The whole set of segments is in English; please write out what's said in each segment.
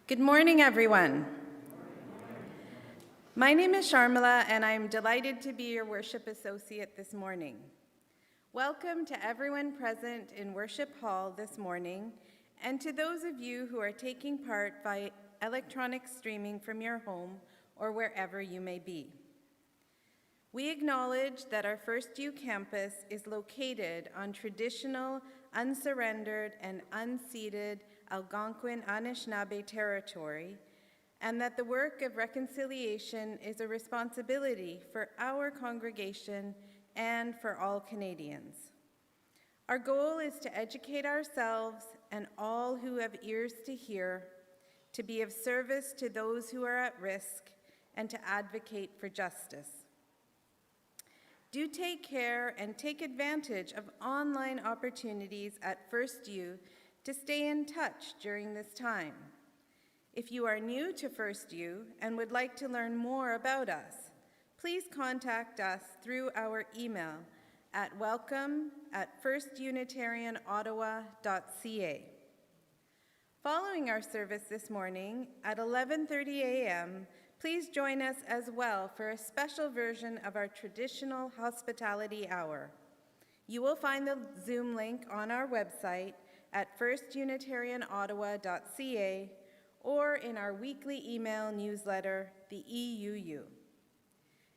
Good morning, everyone. My name is Sharmila, and I'm delighted to be your worship associate this morning. Welcome to everyone present in Worship Hall this morning, and to those of you who are taking part by electronic streaming from your home or wherever you may be. We acknowledge that our FirstU campus is located on traditional, unsurrendered, and unceded Algonquin Anishinaabe territory, and that the work of reconciliation is a responsibility for our congregation and for all Canadians. Our goal is to educate ourselves and all who have ears to hear, to be of service to those who are at risk, and to advocate for justice. Do take care and take advantage of online opportunities at FirstU to stay in touch during this time. If you are new to FirstU and would like to learn more about us, please contact us through our email at welcome@firstunitarianottawa.ca. Following our service this morning at 11:30 a.m., please join us as well for a special version of our traditional hospitality hour. You will find the Zoom link on our website at firstunitarianottawa.ca or in our weekly email newsletter, the EUU.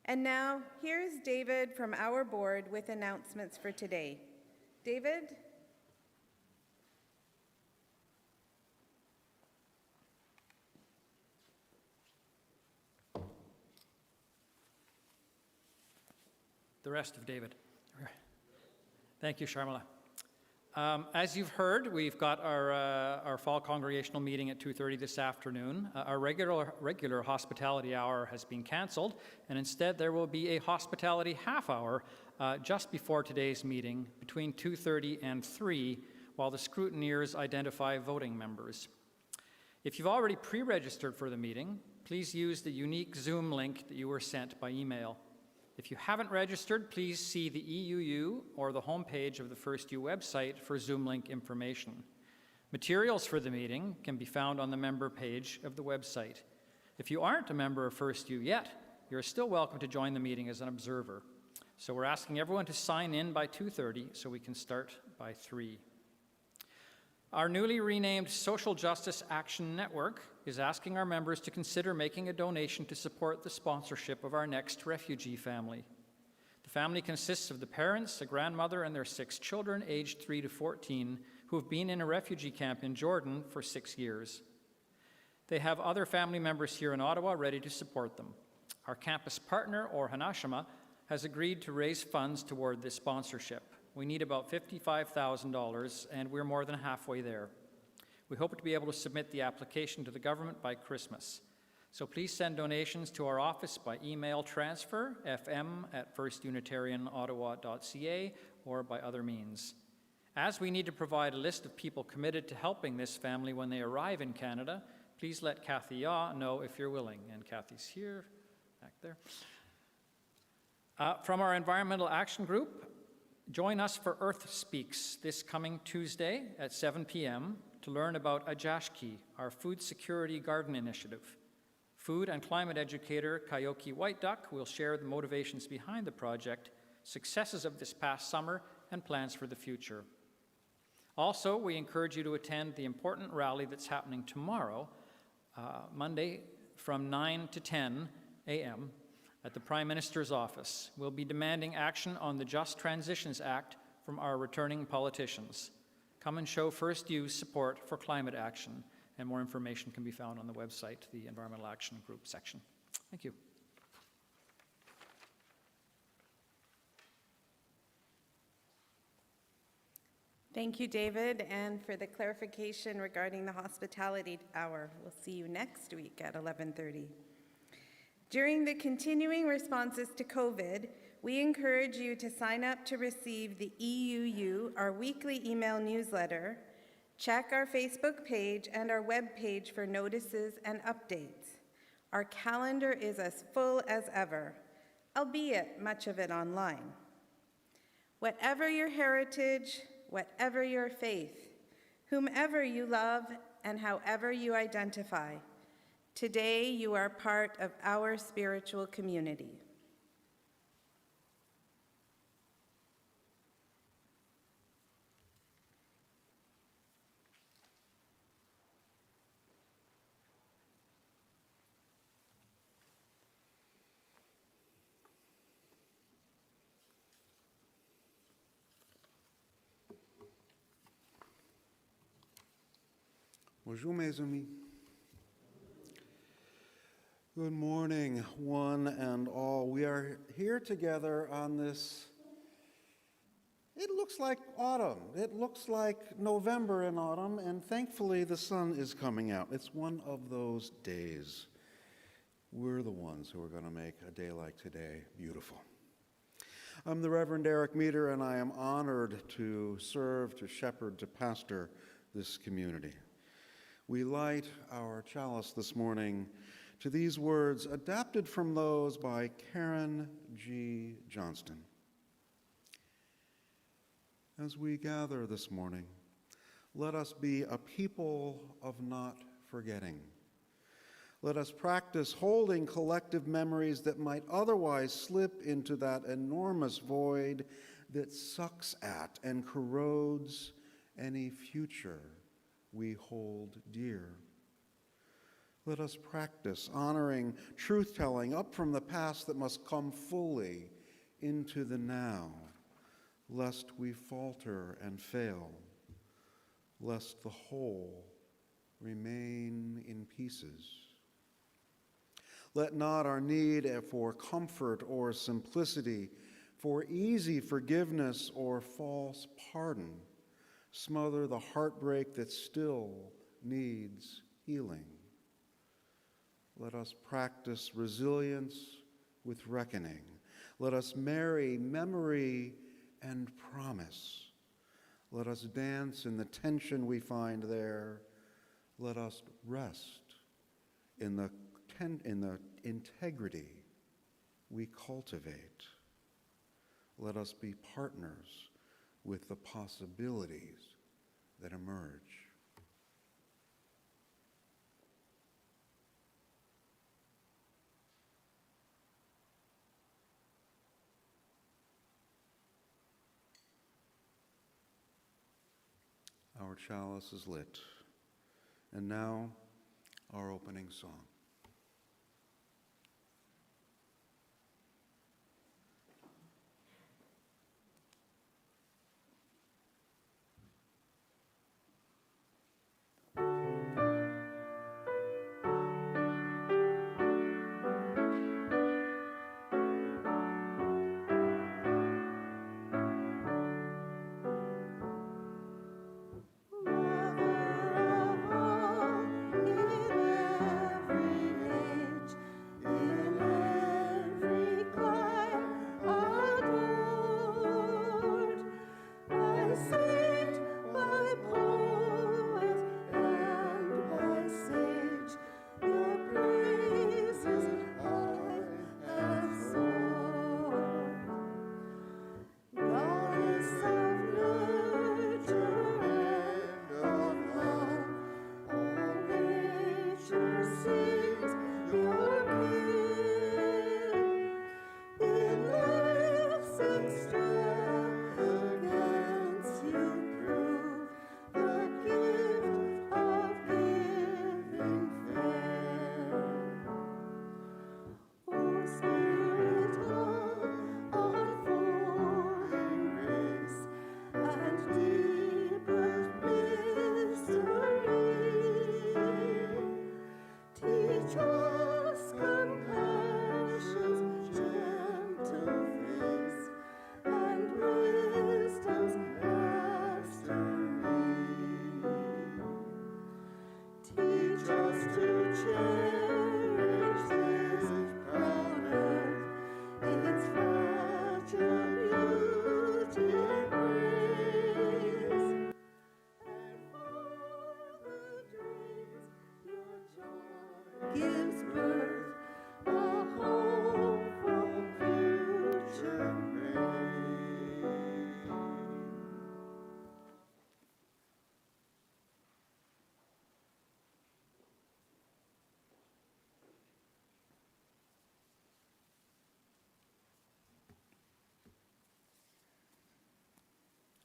And now, here's David from our board with announcements for today. David? The rest of David. Thank you, Sharmila. As you've heard, we've got our fall congregational meeting at 2:30 this afternoon. Our regular hospitality hour has been canceled, and instead there will be a hospitality half hour just before today's meeting between 2:30 and 3 while the scrutineers identify voting members. If you've already pre-registered for the meeting, please use the unique Zoom link that you were sent by email. If you haven't registered, please see the EUU or the homepage of the FirstU website for Zoom link information. Materials for the meeting can be found on the member page of the website. If you aren't a member of FirstU yet, you're still welcome to join the meeting as an observer. So we're asking everyone to sign in by 2:30 so we can start by 3. Our newly renamed Social Justice Action Network is asking our members to consider making a donation to support the sponsorship of our next refugee family. The family consists of the parents, a grandmother, and their 6 children aged 3 to 14 who have been in a refugee camp in Jordan for 6 years. They have other family members here in Ottawa ready to support them. Our campus partner, or Hanashima, has agreed to raise funds toward this sponsorship. We need about $55,000, and we're more than halfway there. We hope to be able to submit the application to the government by Christmas. So please send donations to our office by email transfer, fm@firstunitarianottawa.ca, or by other means. As we need to provide a list of people committed to helping this family when they arrive in Canada, please let Kathy Yaw know if you're willing. And Kathy's here, back there. From our Environmental Action Group, join us for Earth Speaks this coming Tuesday at 7 p.m. to learn about Ajashki, our food security garden initiative. Food and climate educator Kayoki White Duck will share the motivations behind the project, successes of this past summer, and plans for the future. Also, we encourage you to attend the important rally that's happening tomorrow, Monday, from 9 to 10 a.m. at the Prime Minister's office. We'll be demanding action on the Just Transitions Act from our returning politicians. Come and show FirstU's support for climate action, and more information can be found on the website, the Environmental Action Group section. Thank you. Thank you, David, and for the clarification regarding the hospitality hour. We'll see you next week at 11:30. During the continuing responses to COVID, we encourage you to sign up to receive the EUU, our weekly email newsletter, check our Facebook page and our web page for notices and updates. Our calendar is as full as ever, albeit much of it online. Whatever your heritage, whatever your faith, whomever you love and however you identify. Today, you are part of our spiritual community. Bonjour, mes amis. Good morning, one and all. We are here together on this, it looks like autumn. It looks like November in autumn, and thankfully the sun is coming out. It's one of those days. We're the ones who are going to make a day like today beautiful. I'm the Reverend Eric Meader, and I am honored to serve, to shepherd, to pastor this community. We light our chalice this morning to these words adapted from those by Karen G. Johnston. As we gather this morning, let us be a people of not forgetting. Let us practice holding collective memories that might otherwise slip into that enormous void that sucks at and corrodes any future we hold dear. Let us practice honoring truth-telling up from the past that must come fully into the now, lest we falter and fail, lest the whole remain in pieces. Let not our need for comfort or simplicity, for easy forgiveness or false pardon, smother the heartbreak that still needs healing. Let us practice resilience with reckoning. Let us marry memory and promise. Let us dance in the tension we find there. Let us rest in the integrity we cultivate. Let us be partners with the possibilities that emerge. Our chalice is lit, and now our opening song. Gives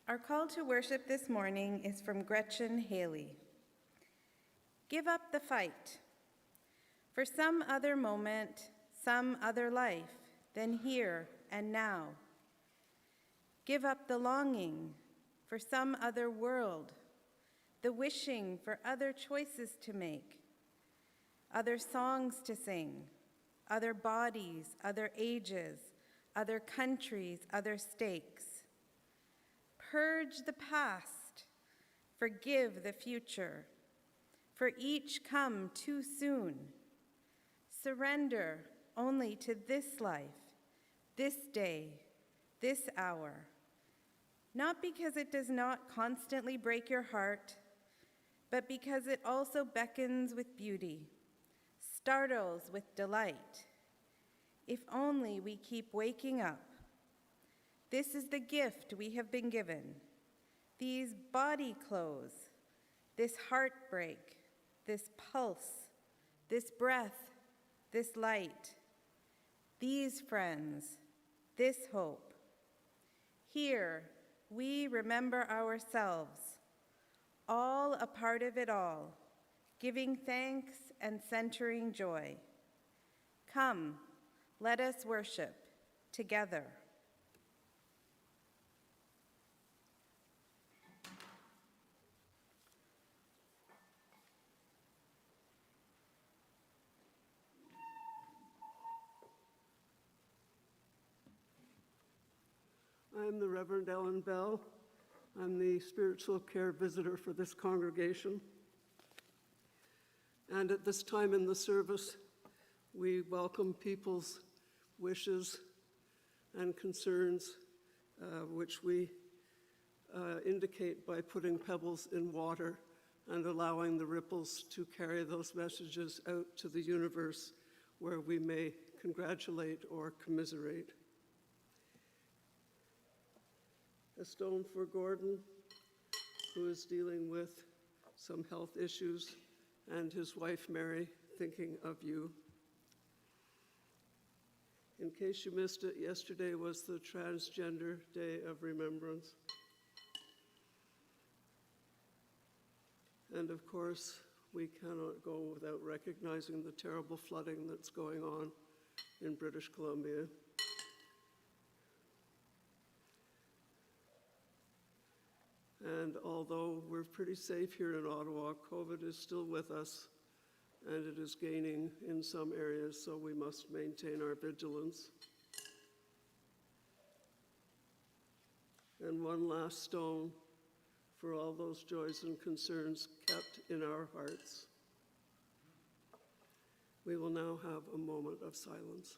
Our call to worship this morning is from Gretchen Haley. Give up the fight for some other moment, some other life than here and now. Give up the longing for some other world, the wishing for other choices to make, other songs to sing, other bodies, other ages, other countries, other stakes. Purge the past, forgive the future, for each come too soon. Surrender only to this life, this day, this hour, not because it does not constantly break your heart, but because it also beckons with beauty, startles with delight. If only we keep waking up. This is the gift we have been given. These body clothes, this heartbreak, this pulse, this breath, this light, these friends, this hope. Here, we remember ourselves, all a part of it all, giving thanks and centering joy. Come, let us worship together. I'm the Reverend Ellen Bell. I'm the spiritual care visitor for this congregation. And at this time in the service, we welcome people's wishes and concerns, which we indicate by putting pebbles in water and allowing the ripples to carry those messages out to the universe where we may congratulate or commiserate. A stone for Gordon, who is dealing with some health issues, and his wife, Mary, thinking of you. In case you missed it, yesterday was the Transgender Day of Remembrance. And of course, we cannot go without recognizing the terrible flooding that's going on in British Columbia. And although we're pretty safe here in Ottawa, COVID is still with us, and it is gaining in some areas, so we must maintain our vigilance. And one last stone for all those joys and concerns kept in our hearts. We will now have a moment of silence.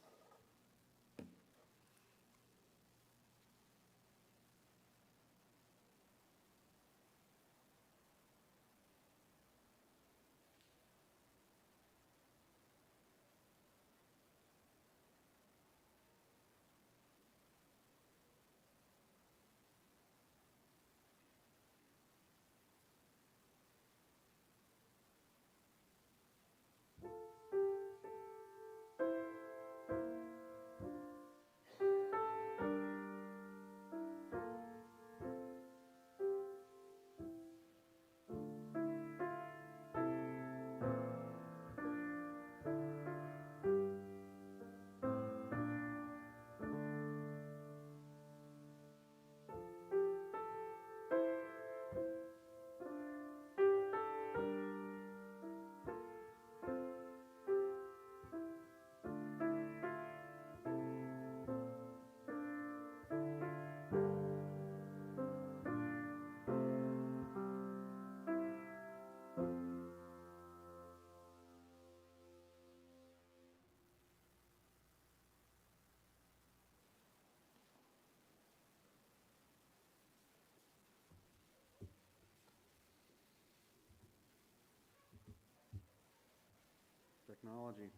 Technology.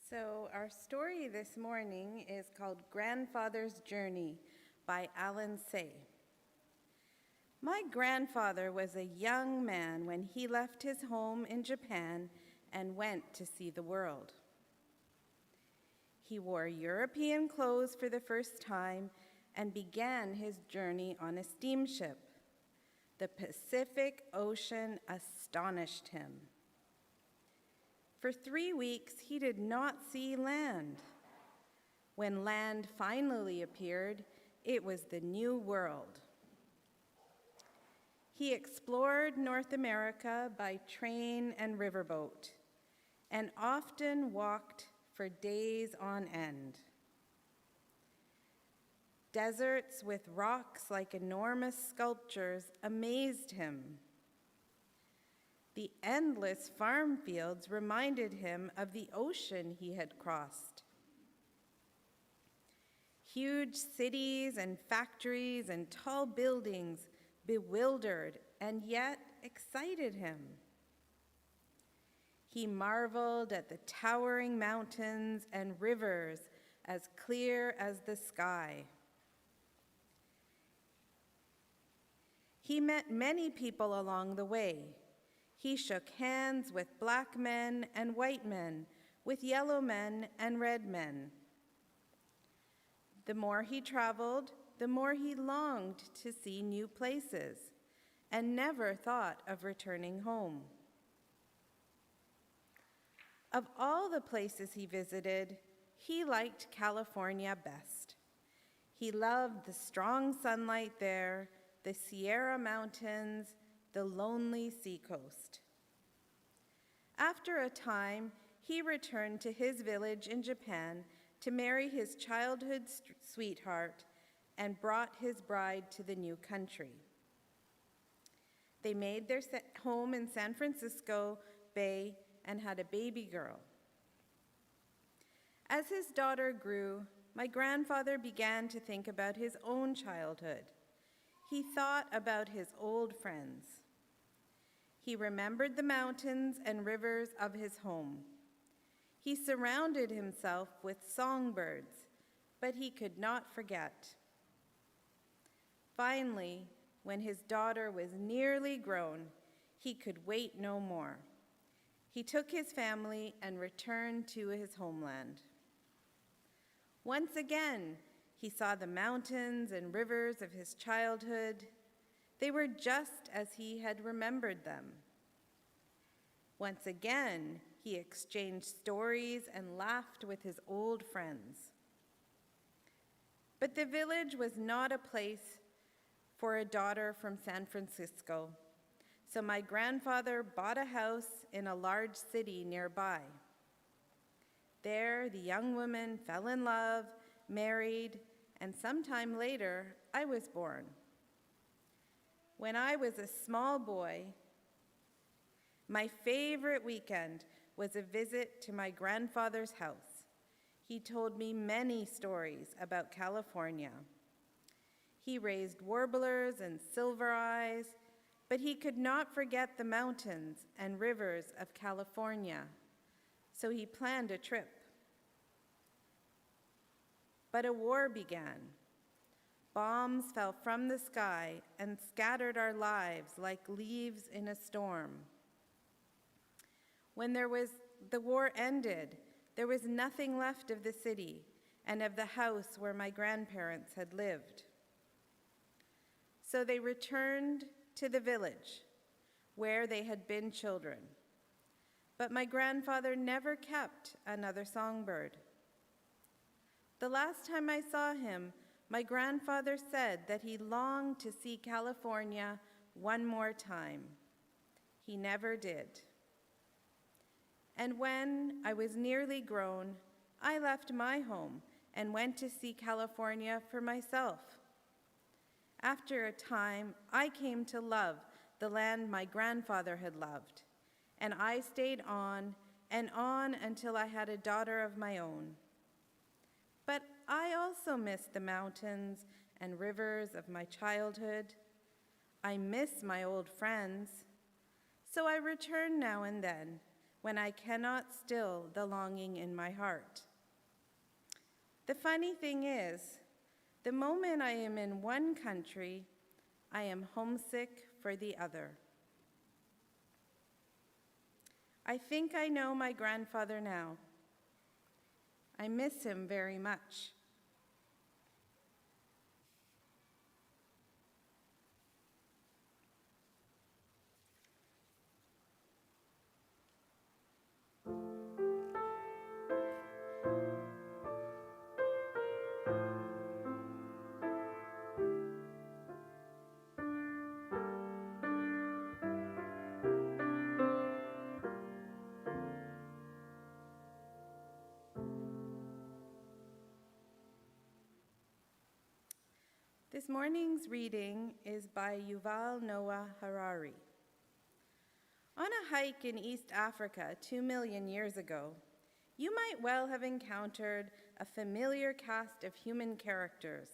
So our story this morning is called Grandfather's Journey by Alan Say. My grandfather was a young man when he left his home in Japan and went to see the world. He wore European clothes for the first time and began his journey on a steamship. The Pacific Ocean astonished him. For 3 weeks, he did not see land. When land finally appeared, it was the New World. He explored North America by train and riverboat, and often walked for days on end. Deserts with rocks like enormous sculptures amazed him. The endless farm fields reminded him of the ocean he had crossed. Huge cities and factories and tall buildings bewildered and yet excited him. He marveled at the towering mountains and rivers as clear as the sky. He met many people along the way. He shook hands with black men and white men, with yellow men and red men. The more he traveled, the more he longed to see new places and never thought of returning home. Of all the places he visited, he liked California best. He loved the strong sunlight there, the Sierra Mountains, the lonely seacoast. After a time, he returned to his village in Japan to marry his childhood sweetheart and brought his bride to the new country. They made their home in San Francisco Bay and had a baby girl. As his daughter grew, my grandfather began to think about his own childhood. He thought about his old friends. He remembered the mountains and rivers of his home. He surrounded himself with songbirds, but he could not forget. Finally, when his daughter was nearly grown, he could wait no more. He took his family and returned to his homeland. Once again, he saw the mountains and rivers of his childhood. They were just as he had remembered them. Once again, he exchanged stories and laughed with his old friends. But the village was not a place for a daughter from San Francisco, so my grandfather bought a house in a large city nearby. There, the young woman fell in love, married, and sometime later, I was born. When I was a small boy, my favorite weekend was a visit to my grandfather's house. He told me many stories about California. He raised warblers and silver eyes, but he could not forget the mountains and rivers of California, so he planned a trip. But a war began. Bombs fell from the sky and scattered our lives like leaves in a storm. When the war ended, there was nothing left of the city and of the house where my grandparents had lived. So they returned to the village where they had been children. But my grandfather never kept another songbird. The last time I saw him, my grandfather said that he longed to see California one more time. He never did. And when I was nearly grown, I left my home and went to see California for myself. After a time, I came to love the land my grandfather had loved, and I stayed on and on until I had a daughter of my own. But I also miss the mountains and rivers of my childhood. I miss my old friends, so I return now and then when I cannot still the longing in my heart. The funny thing is, the moment I am in one country, I am homesick for the other. I think I know my grandfather now. I miss him very much. This morning's reading is by Yuval Noah Harari. On a hike in East Africa 2 million years ago, you might well have encountered a familiar cast of human characters: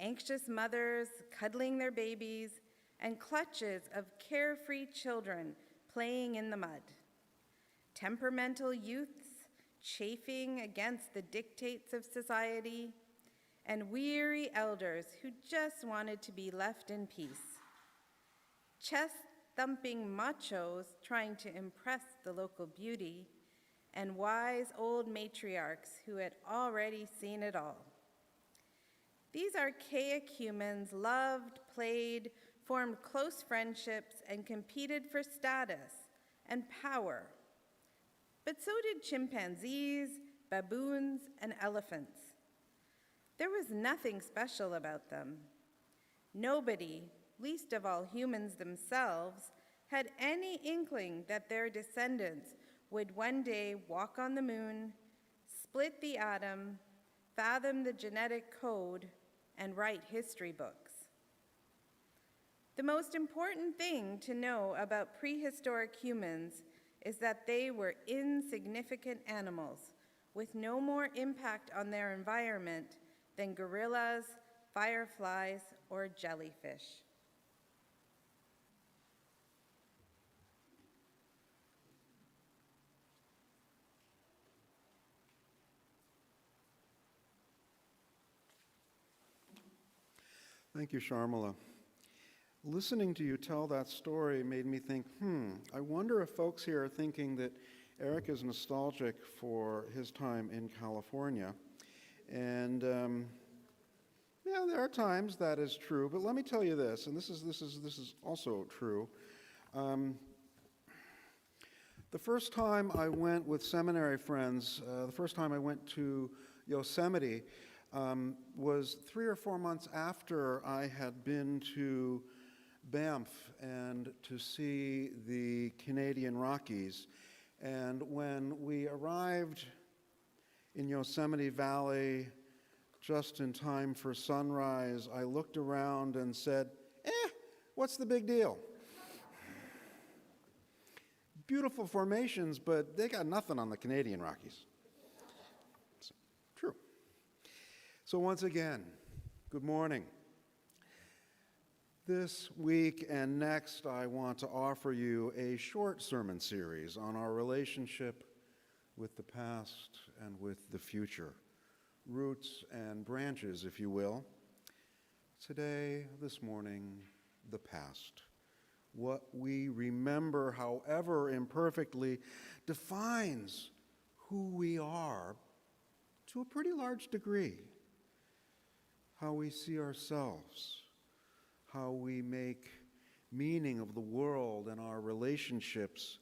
anxious mothers cuddling their babies and clutches of carefree children playing in the mud, temperamental youths chafing against the dictates of society, and weary elders who just wanted to be left in peace, chest-thumping machos trying to impress the local beauty, and wise old matriarchs who had already seen it all. These archaic humans loved, played, formed close friendships, and competed for status and power. But so did chimpanzees, baboons, and elephants. There was nothing special about them. Nobody, least of all humans themselves, had any inkling that their descendants would one day walk on the moon, split the atom, fathom the genetic code, and write history books. The most important thing to know about prehistoric humans is that they were insignificant animals with no more impact on their environment than gorillas, fireflies, or jellyfish. Thank you, Sharmila. Listening to you tell that story made me think, I wonder if folks here are thinking that Eric is nostalgic for his time in California. And yeah, there are times that is true, but let me tell you this, and this is also true. The first time I went with seminary friends, the first time I went to Yosemite was 3 or 4 months after I had been to Banff and to see the Canadian Rockies. And when we arrived in Yosemite Valley just in time for sunrise, I looked around and said, what's the big deal? Beautiful formations, but they got nothing on the Canadian Rockies. It's true. So once again, good morning. This week and next, I want to offer you a short sermon series on our relationship with the past and with the future. Roots and branches, if you will. Today, this morning, the past. What we remember, however imperfectly, defines who we are to a pretty large degree. How we see ourselves, how we make meaning of the world and our relationships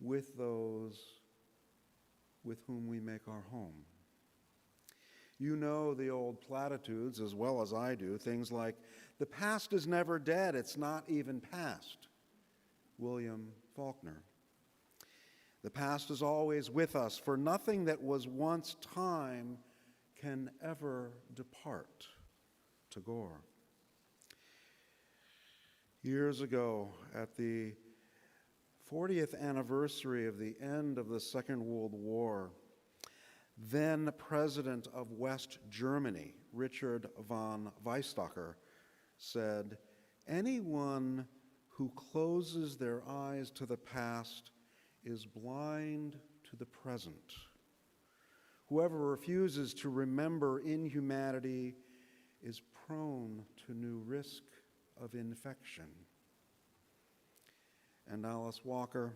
with those with whom we make our home. You know the old platitudes as well as I do, things like, the past is never dead, it's not even past. William Faulkner. The past is always with us, for nothing that was once time can ever depart. Tagore. Years ago, at the 40th anniversary of the end of the Second World War, then President of West Germany, Richard von Weizsäcker, said, anyone who closes their eyes to the past is blind to the present. Whoever refuses to remember inhumanity is prone to new risk of infection. And Alice Walker,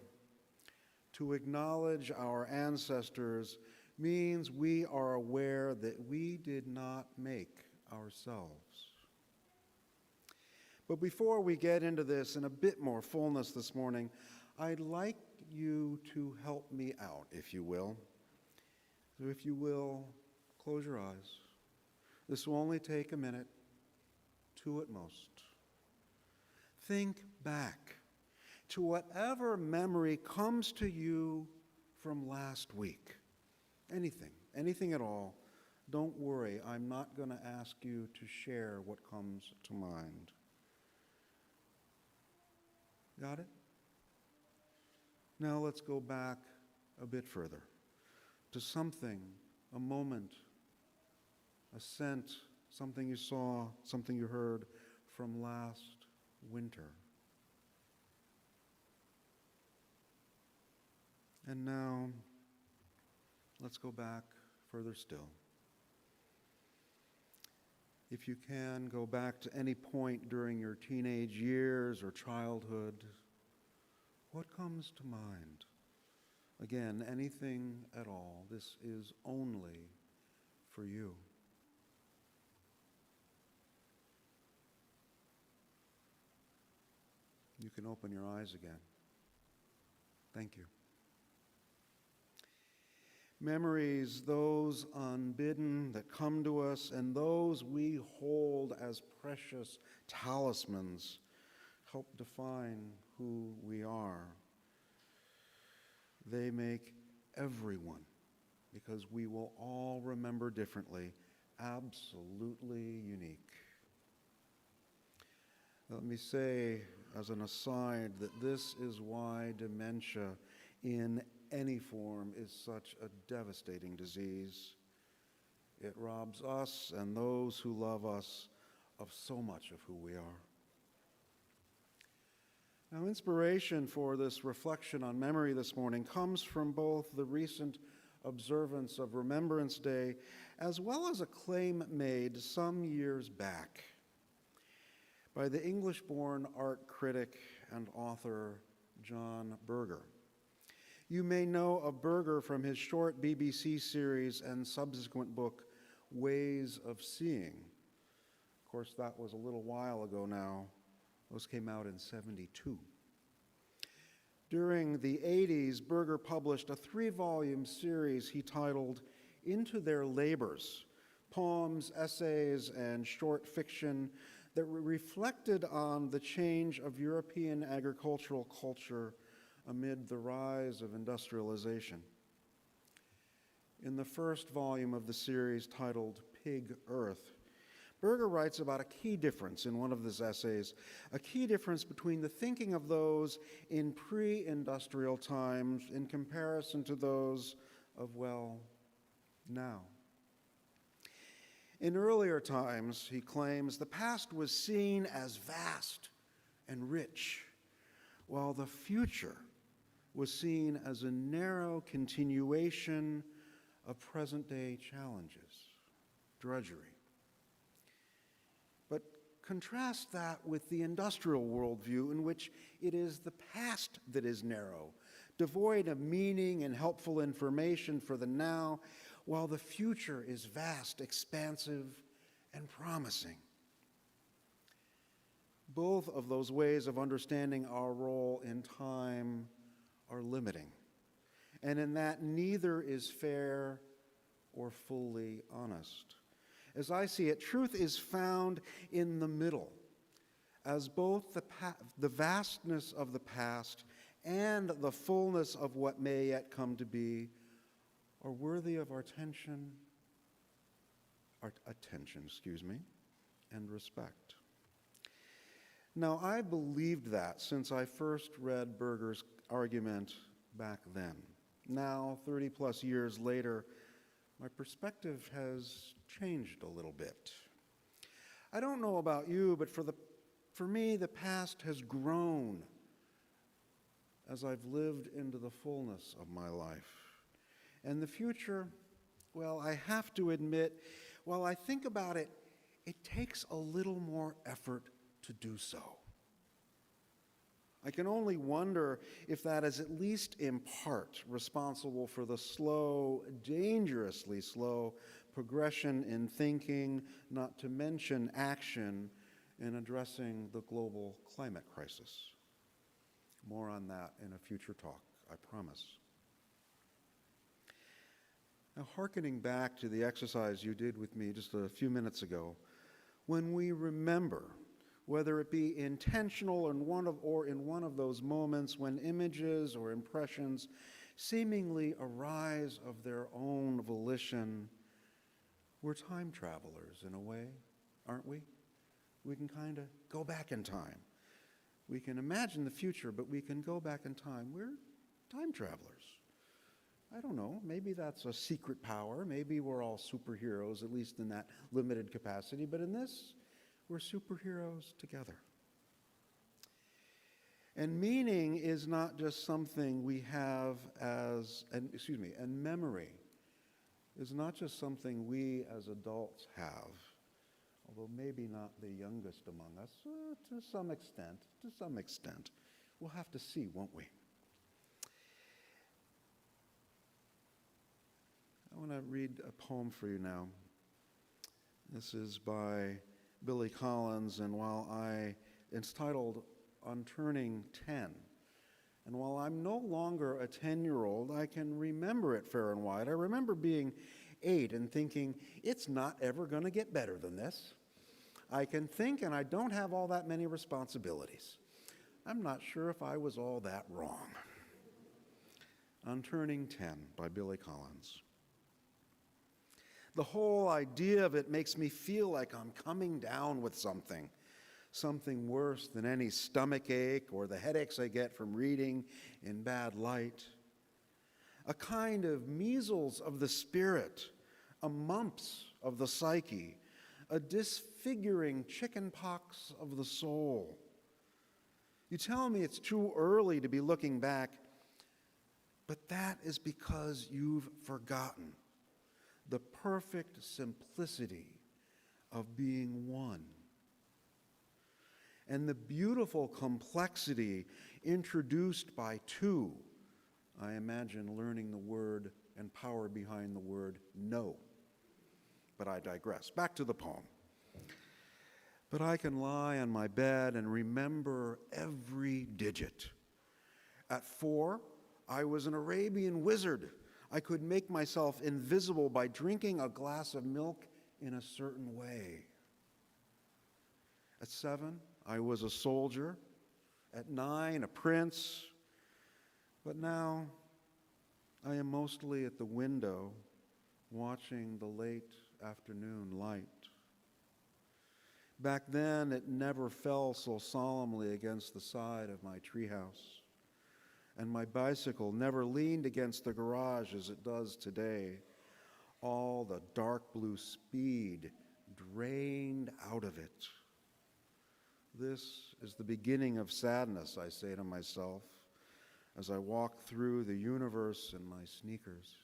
to acknowledge our ancestors means we are aware that we did not make ourselves. But before we get into this in a bit more fullness this morning, I'd like you to help me out, if you will. So if you will, close your eyes. This will only take a minute, 2 at most. Think back to whatever memory comes to you from last week. Anything at all. Don't worry, I'm not going to ask you to share what comes to mind. Got it? Now let's go back a bit further to something, a moment, a scent, something you saw, something you heard from last winter. And now, let's go back further still. If you can, go back to any point during your teenage years or childhood. What comes to mind? Again, anything at all. This is only for you. You can open your eyes again. Thank you. Memories, those unbidden that come to us, and those we hold as precious talismans, help define who we are. They make everyone, because we will all remember differently, absolutely unique. Let me say, as an aside, that this is why dementia in any form is such a devastating disease. It robs us and those who love us of so much of who we are. Now, inspiration for this reflection on memory this morning comes from both the recent observance of Remembrance Day as well as a claim made some years back by the English-born art critic and author John Berger. You may know of Berger from his short BBC series and subsequent book, Ways of Seeing. Of course, that was a little while ago now. Those came out in '72. During the '80s, Berger published a 3-volume series he titled Into Their Labors, poems, essays, and short fiction that reflected on the change of European agricultural culture amid the rise of industrialization. In the first volume of the series titled Pig Earth, Berger writes about a key difference in one of his essays, a key difference between the thinking of those in pre-industrial times in comparison to those of, well, now. In earlier times, he claims, the past was seen as vast and rich, while the future was seen as a narrow continuation of present-day challenges, drudgery. But contrast that with the industrial worldview in which it is the past that is narrow, devoid of meaning and helpful information for the now, while the future is vast, expansive, and promising. Both of those ways of understanding our role in time are limiting, and in that neither is fair or fully honest. As I see it, truth is found in the middle, as both the vastness of the past and the fullness of what may yet come to be are worthy of our attention, and respect. Now, I believed that since I first read Berger's argument back then. Now, 30 plus years later, my perspective has changed a little bit. I don't know about you, but for me, the past has grown as I've lived into the fullness of my life. And the future, well, I have to admit, while I think about it, it takes a little more effort to do so. I can only wonder if that is at least in part responsible for the slow, dangerously slow progression in thinking, not to mention action, in addressing the global climate crisis. More on that in a future talk, I promise. Now, hearkening back to the exercise you did with me just a few minutes ago, when we remember, whether it be intentional or in one of those moments when images or impressions seemingly arise of their own volition, we're time travelers in a way, aren't we? We can kind of go back in time. We can imagine the future, but we can go back in time. We're time travelers. I don't know, maybe that's a secret power. Maybe we're all superheroes, at least in that limited capacity, but in this, we're superheroes together. And meaning is not just something we have and memory is not just something we as adults have, although maybe not the youngest among us, to some extent. We'll have to see, won't we? I want to read a poem for you now. This is by Billy Collins, and it's titled On Turning 10. And while I'm no longer a 10-year-old, I can remember it fair and wide. I remember being 8 and thinking, it's not ever going to get better than this. I can think, and I don't have all that many responsibilities. I'm not sure if I was all that wrong. On Turning 10 by Billy Collins. The whole idea of it makes me feel like I'm coming down with something worse than any stomach ache or the headaches I get from reading in bad light. A kind of measles of the spirit, a mumps of the psyche, a disfiguring chicken pox of the soul. You tell me it's too early to be looking back, but that is because you've forgotten the perfect simplicity of being one, and the beautiful complexity introduced by two. I imagine learning the word and power behind the word no. But I digress. Back to the poem. But I can lie on my bed and remember every digit. At 4, I was an Arabian wizard. I could make myself invisible by drinking a glass of milk in a certain way. At 7, I was a soldier. At 9, a prince. But now, I am mostly at the window watching the late afternoon light. Back then, it never fell so solemnly against the side of my treehouse, and my bicycle never leaned against the garage as it does today. All the dark blue speed drained out of it. This is the beginning of sadness, I say to myself, as I walk through the universe in my sneakers.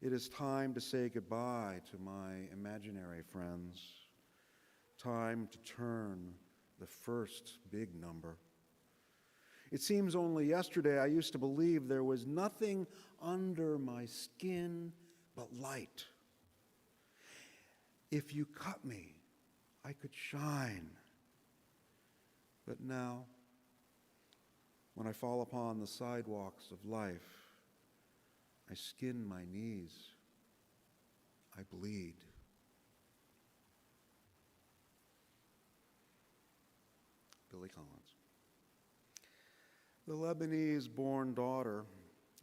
It is time to say goodbye to my imaginary friends. Time to turn the first big number. It seems only yesterday I used to believe there was nothing under my skin but light. If you cut me, I could shine. But now, when I fall upon the sidewalks of life, I skin my knees. I bleed. Billy Collins. The Lebanese-born daughter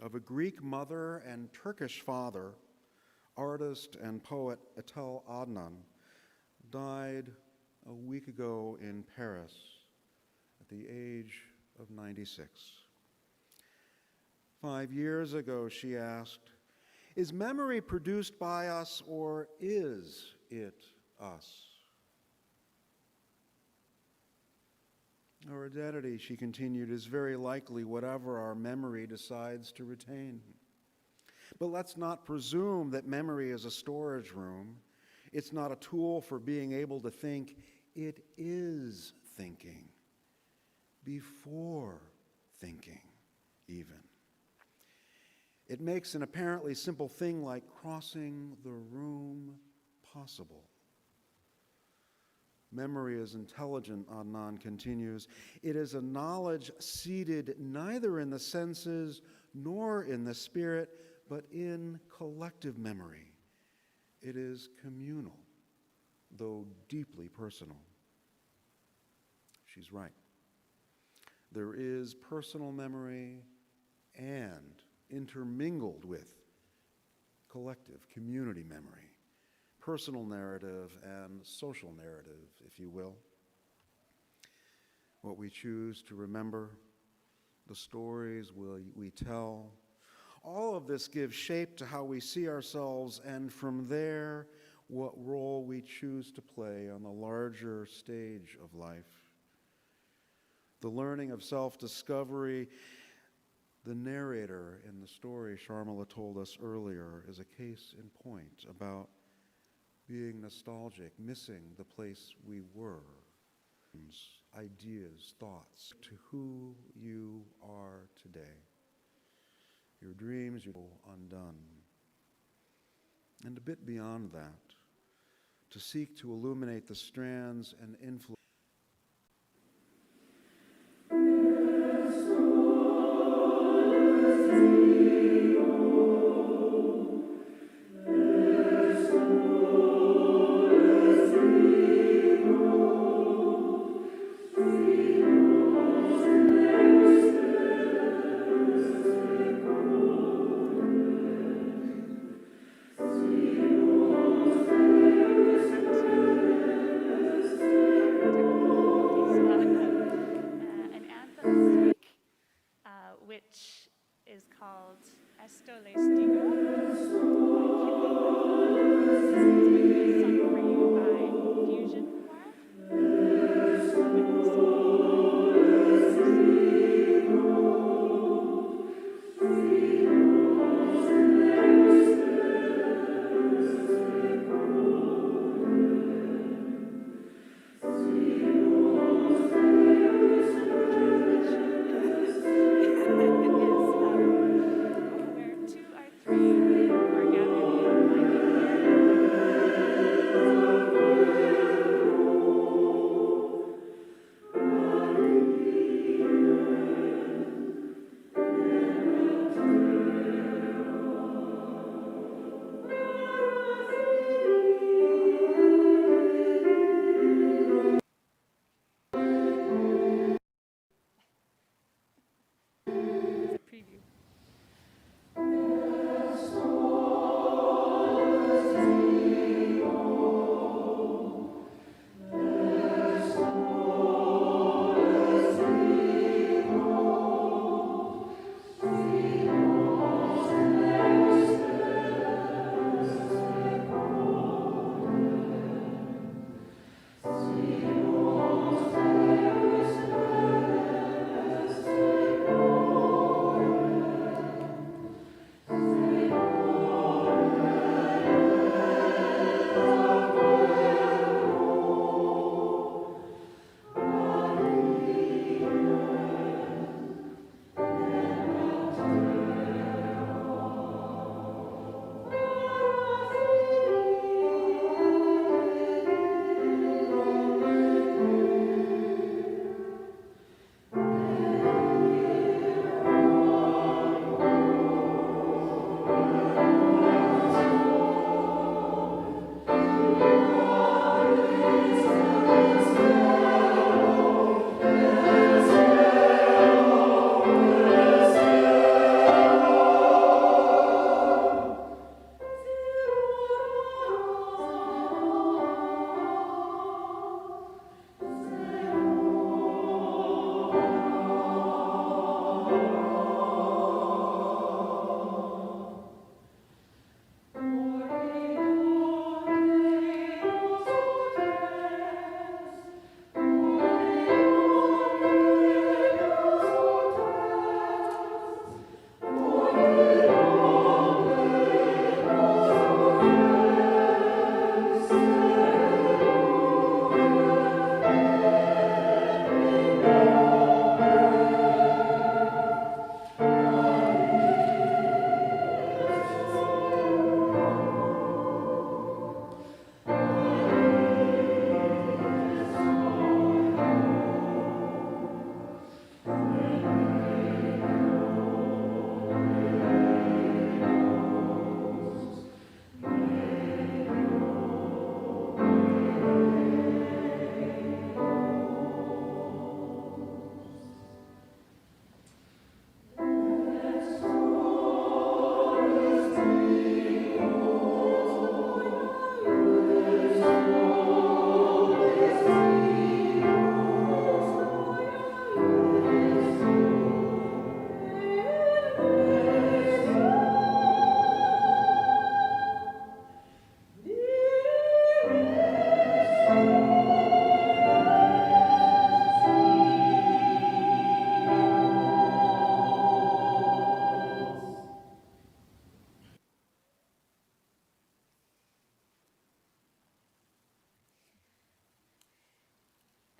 of a Greek mother and Turkish father, artist and poet Etel Adnan, died a week ago in Paris at the age of 96. 5 years ago, she asked, "Is memory produced by us, or is it us?" Our identity, she continued, is very likely whatever our memory decides to retain. But let's not presume that memory is a storage room. It's not a tool for being able to think It is thinking before thinking, even. It makes an apparently simple thing like crossing the room possible. Memory is intelligent, Adnan continues. It is a knowledge seated neither in the senses nor in the spirit, but in collective memory. It is communal, though deeply personal. She's right. There is personal memory and intermingled with collective community memory, personal narrative and social narrative, if you will. What we choose to remember, the stories we tell, all of this gives shape to how we see ourselves, and from there, what role we choose to play on the larger stage of life. The learning of self-discovery, the narrator in the story Sharmila told us earlier, is a case in point about being nostalgic, missing the place we were, ideas, thoughts, to who you are today. Your dreams, you go undone. And a bit beyond that, to seek to illuminate the strands and influence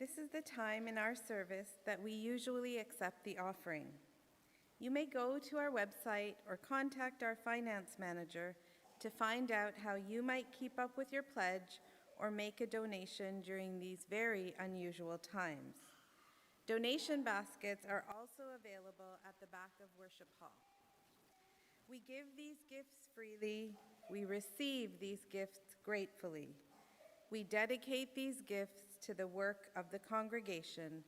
this is the time in our service that we usually accept the offering. You may go to our website or contact our finance manager to find out how you might keep up with your pledge or make a donation during these very unusual times. Donation baskets are also available at the back of Worship Hall. We give these gifts freely. We receive these gifts gratefully. We dedicate these gifts to the work of the congregation,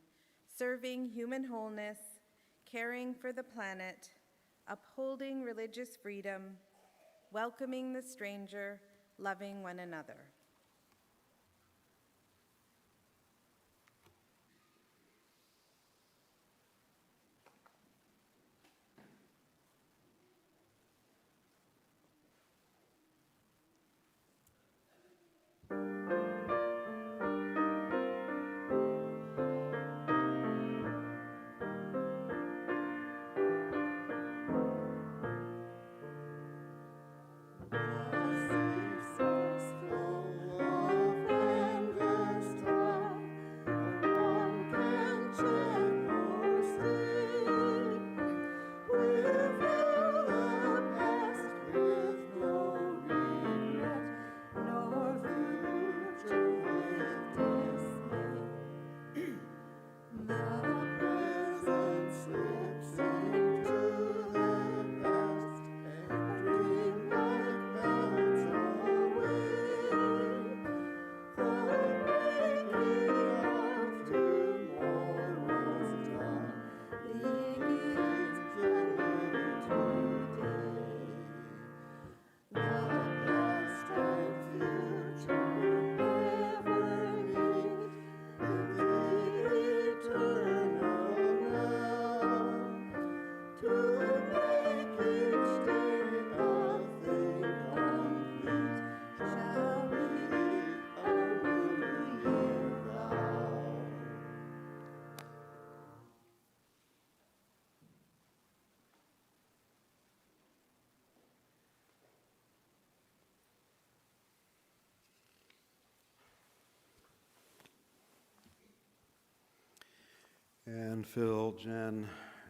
serving human wholeness, caring for the planet, upholding religious freedom, welcoming the stranger, loving one another. And Phil, Jen,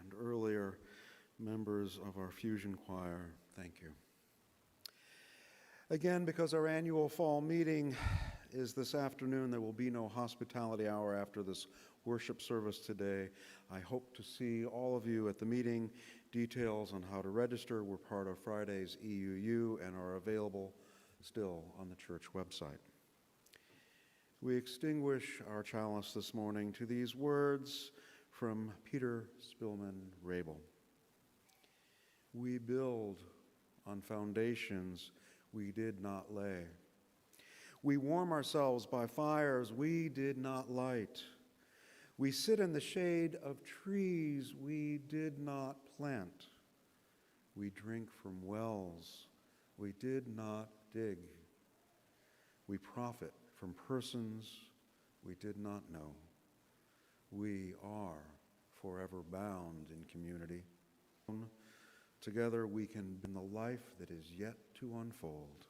and earlier members of our Fusion Choir, thank you. Again, because our annual fall meeting is this afternoon, there will be no hospitality hour after this worship service today. I hope to see all of you at the meeting. Details on how to register were part of Friday's EUU and are available still on the church website. We extinguish our chalice this morning to these words from Peter Spillman Rabel. We build on foundations we did not lay. We warm ourselves by fires we did not light. We sit in the shade of trees we did not plant. We drink from wells we did not dig. We profit from persons we did not know. We are forever bound in community. Together we can be in the life that is yet to unfold.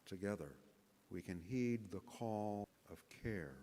Together we can heed the call of care.